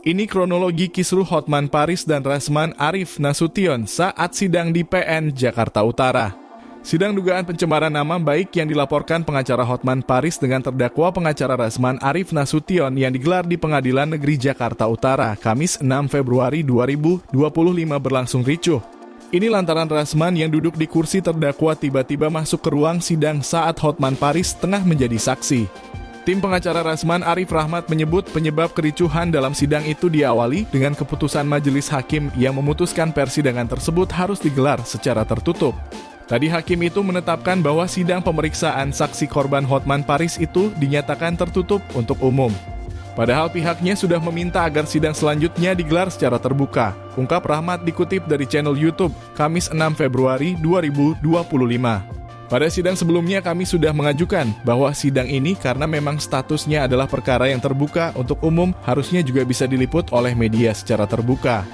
Ini kronologi kisruh Hotman Paris dan Rasman Arif Nasution saat sidang di PN Jakarta Utara. Sidang dugaan pencemaran nama baik yang dilaporkan pengacara Hotman Paris dengan terdakwa pengacara Rasman Arif Nasution yang digelar di Pengadilan Negeri Jakarta Utara, Kamis 6 Februari 2025 berlangsung ricuh. Ini lantaran Rasman yang duduk di kursi terdakwa tiba-tiba masuk ke ruang sidang saat Hotman Paris tengah menjadi saksi. Tim pengacara Rasman Arif Rahmat menyebut penyebab kericuhan dalam sidang itu diawali dengan keputusan majelis hakim yang memutuskan persidangan tersebut harus digelar secara tertutup. Tadi hakim itu menetapkan bahwa sidang pemeriksaan saksi korban Hotman Paris itu dinyatakan tertutup untuk umum. Padahal pihaknya sudah meminta agar sidang selanjutnya digelar secara terbuka, ungkap Rahmat dikutip dari channel YouTube Kamis 6 Februari 2025. Pada sidang sebelumnya kami sudah mengajukan bahwa sidang ini karena memang statusnya adalah perkara yang terbuka untuk umum harusnya juga bisa diliput oleh media secara terbuka.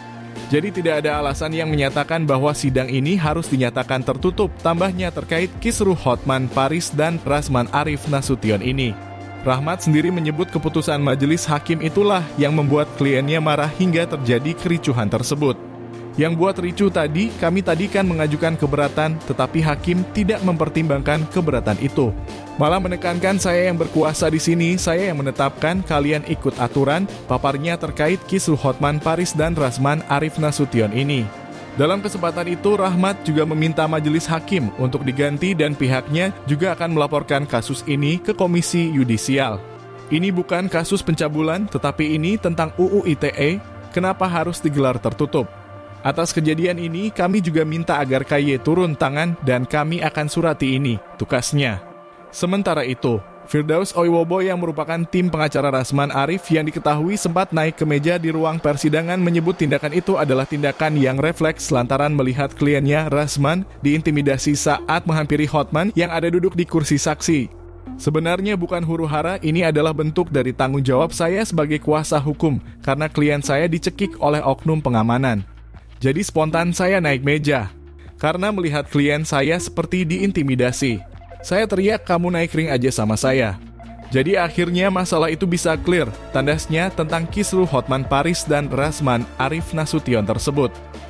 Jadi tidak ada alasan yang menyatakan bahwa sidang ini harus dinyatakan tertutup, tambahnya terkait kisruh Hotman Paris dan Rasman Arif Nasution ini. Rahmat sendiri menyebut keputusan majelis hakim itulah yang membuat kliennya marah hingga terjadi kericuhan tersebut. Yang buat ricuh tadi, kami tadi kan mengajukan keberatan, tetapi hakim tidak mempertimbangkan keberatan itu. Malah menekankan saya yang berkuasa di sini, saya yang menetapkan kalian ikut aturan, paparnya terkait kisruh Hotman Paris dan Rasman Arif Nasution ini. Dalam kesempatan itu, Rahmat juga meminta majelis hakim untuk diganti dan pihaknya juga akan melaporkan kasus ini ke Komisi Yudisial. Ini bukan kasus pencabulan, tetapi ini tentang UU ITE, kenapa harus digelar tertutup? Atas kejadian ini, kami juga minta agar KY turun tangan dan kami akan surati ini, tukasnya. Sementara itu, Firdaus Oiwobo yang merupakan tim pengacara Rasman Arif yang diketahui sempat naik ke meja di ruang persidangan menyebut tindakan itu adalah tindakan yang refleks lantaran melihat kliennya Rasman diintimidasi saat menghampiri Hotman yang ada duduk di kursi saksi. Sebenarnya bukan huru-hara, ini adalah bentuk dari tanggung jawab saya sebagai kuasa hukum karena klien saya dicekik oleh oknum pengamanan. Jadi spontan saya naik meja, karena melihat klien saya seperti diintimidasi. Saya teriak, kamu naik ring aja sama saya. Jadi akhirnya masalah itu bisa clear, tandasnya tentang kisruh Hotman Paris dan Rasman Arif Nasution tersebut.